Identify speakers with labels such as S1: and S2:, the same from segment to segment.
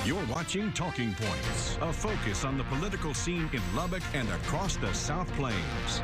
S1: You're watching Talking Points, a focus on the political scene in Lubbock and across the South Plains.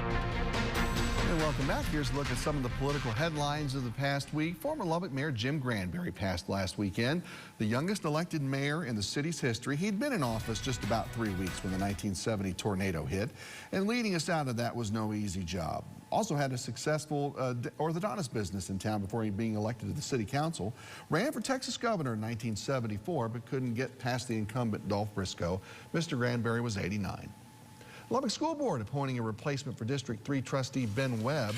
S2: And welcome back. Here's a look at some of the political headlines of the past week. Former Lubbock Mayor Jim Granberry passed last weekend, the youngest elected mayor in the city's history. He'd been in office just about 3 weeks when the 1970 tornado hit, and leading us out of that was no easy job. Also had a successful orthodontist business in town before being elected to the city council. Ran for Texas governor in 1974, but couldn't get past the incumbent Dolph Briscoe. Mr. Granberry was 89. Lubbock School Board appointing a replacement for District 3 trustee Ben Webb.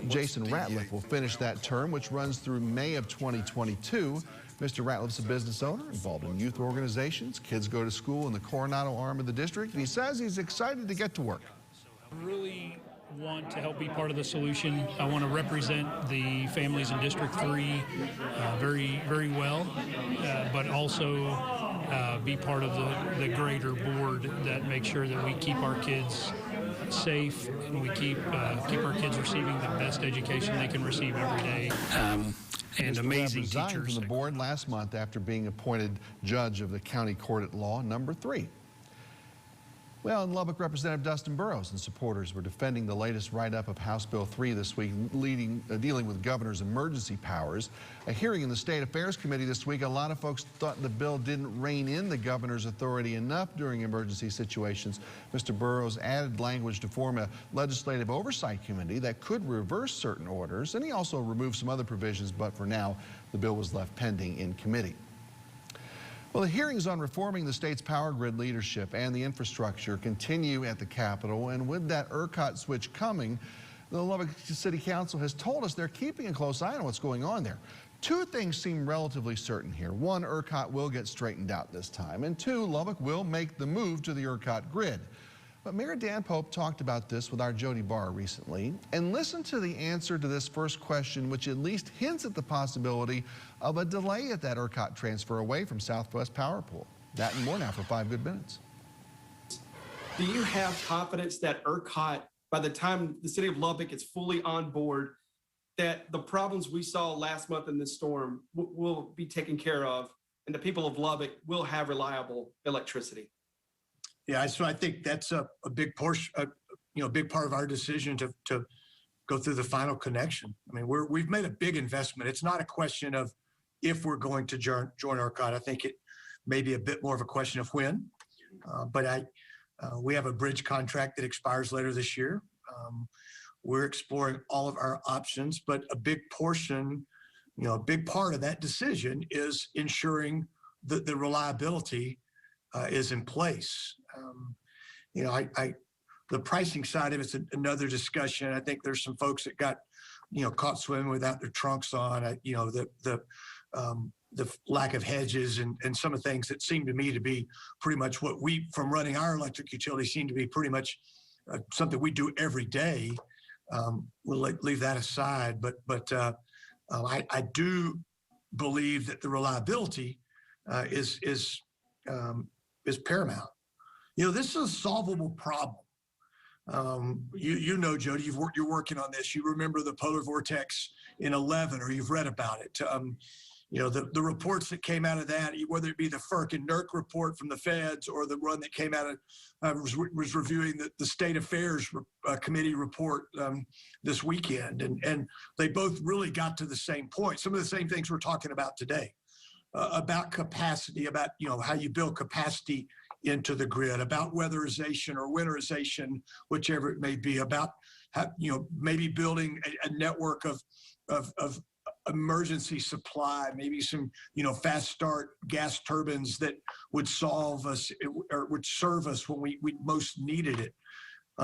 S2: Jason Ratliff will finish that term, which runs through May of 2022. Mr. Ratliff's a business owner involved in youth organizations. Kids go to school in the Coronado arm of the district, and he says he's excited to get to work.
S3: I really want to help be part of the solution. I want to represent the families in District 3 very, very well, but also be part of the greater board that makes sure that we keep our kids safe and we keep our kids receiving the best education they can receive every day. And
S2: Mr.
S3: amazing
S2: Webb resigned
S3: teachers.
S2: from the board last month after being appointed judge of the County Court at Law number 3. Well, in Lubbock, Representative Dustin Burrows and supporters were defending the latest write-up of House Bill 3 this week, dealing with governor's emergency powers. A hearing in the State Affairs Committee this week, a lot of folks thought the bill didn't rein in the governor's authority enough during emergency situations. Mr. Burrows added language to form a legislative oversight committee that could reverse certain orders, and he also removed some other provisions, but for now, the bill was left pending in committee. Well, the hearings on reforming the state's power grid leadership and the infrastructure continue at the Capitol, and with that ERCOT switch coming, the Lubbock City Council has told us they're keeping a close eye on what's going on there. Two things seem relatively certain here. One, ERCOT will get straightened out this time, and two, Lubbock will make the move to the ERCOT grid. But Mayor Dan Pope talked about this with our Jody Barr recently, and listen to the answer to this first question, which at least hints at the possibility of a delay at that ERCOT transfer away from Southwest Power Pool. That and more now for 5 good minutes.
S4: Do you have confidence that ERCOT, by the time the city of Lubbock is fully on board, that the problems we saw last month in this storm will be taken care of and the people of Lubbock will have reliable electricity?
S5: Yeah, so I think that's a big portion, a big part of our decision to go through the final connection. I mean, we've made a big investment. It's not a question of if we're going to join ERCOT. I think it may be a bit more of a question of when. But we have a bridge contract that expires later this year. We're exploring all of our options, but a big portion, a big part of that decision is ensuring that the reliability is in place. The pricing side of it's another discussion. I think there's some folks that got, caught swimming without their trunks on. The lack of hedges and some of the things that seem to me to be pretty much what we, from running our electric utility, seem to be pretty much something we do every day. We'll leave that aside, but I do believe that the reliability is paramount. This is a solvable problem. Jody, you're working on this. You remember the polar vortex in 11, or you've read about it. The reports that came out of that, whether it be the FERC and NERC report from the feds or the one that came out of, was reviewing the State Affairs Committee report this weekend. And they both really got to the same point. Some of the same things we're talking about today. About capacity, about how you build capacity into the grid, about weatherization or winterization, whichever it may be, about how, maybe building a network of emergency supply, maybe some fast start gas turbines that would solve us or would serve us when we most needed it.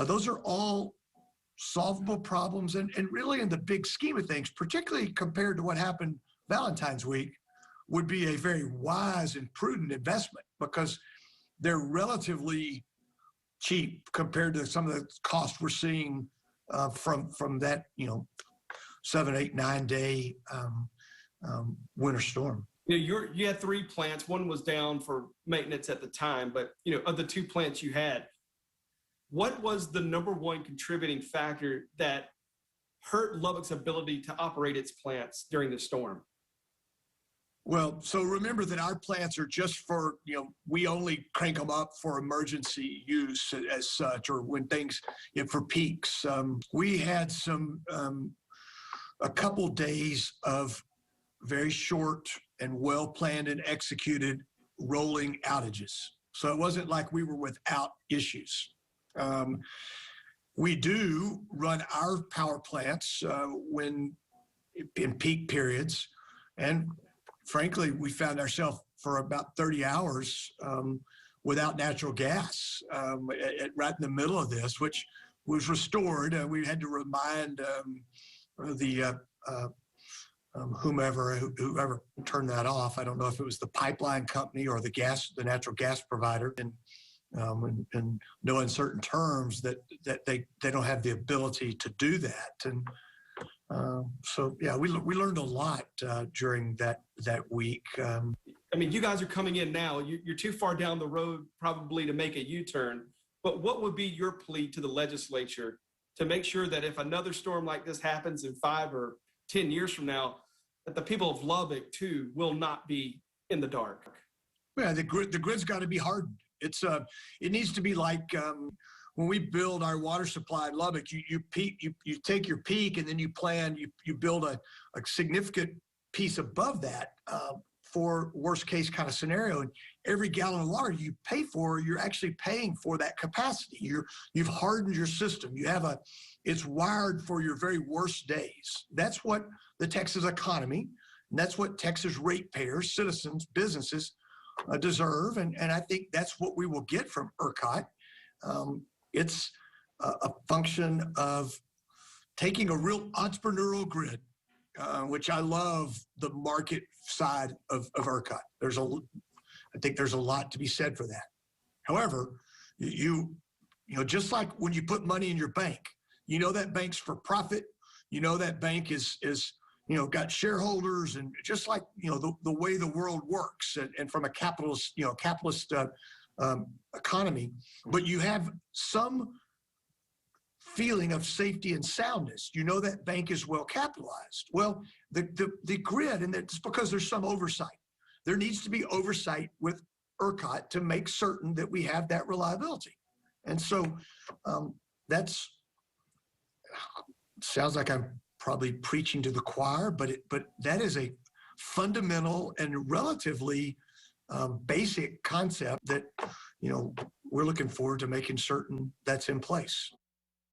S5: Those are all solvable problems, and really in the big scheme of things, particularly compared to what happened Valentine's week, would be a very wise and prudent investment because they're relatively cheap compared to some of the costs we're seeing from that 7, 8, 9 day winter storm.
S4: You had 3 plants. One was down for maintenance at the time, but of the 2 plants you had, what was the number one contributing factor that hurt Lubbock's ability to operate its plants during the storm?
S5: Well, so remember that our plants are just for, we only crank them up for emergency use as such, or when things, for peaks. We had a couple days of very short and well-planned and executed rolling outages. So it wasn't like we were without issues. We do run our power plants when in peak periods, and frankly, we found ourselves for about 30 hours without natural gas right in the middle of this, which was restored. We had to remind whoever turned that off. I don't know if it was the pipeline company or the natural gas provider, and in no uncertain terms that they don't have the ability to do that. And so yeah, we learned a lot during that week.
S4: I mean, you guys are coming in now. You're too far down the road probably to make a U-turn. But what would be your plea to the legislature to make sure that if another storm like this happens in 5 or 10 years from now, that the people of Lubbock too will not be in the dark?
S5: Yeah, the grid's got to be hardened. It needs to be like when we build our water supply in Lubbock. You take your peak, and then you build a significant piece above that for worst case kind of scenario. And every gallon of water you pay for, you're actually paying for that capacity. You've hardened your system. It's wired for your very worst days. That's what the Texas economy, and that's what Texas ratepayers, citizens, businesses deserve. And I think that's what we will get from ERCOT. It's a function of taking a real entrepreneurial grid, which I love the market side of ERCOT. I think there's a lot to be said for that. However, just like when you put money in your bank, that bank's for profit. That bank is got shareholders, and just like the way the world works, and from a capitalist economy, but you have some feeling of safety and soundness. That bank is well capitalized. Well, the grid, and it's because there's some oversight. There needs to be oversight with ERCOT to make certain that we have that reliability. And so sounds like I'm probably preaching to the choir, but that is a fundamental and relatively basic concept that we're looking forward to making certain that's in place.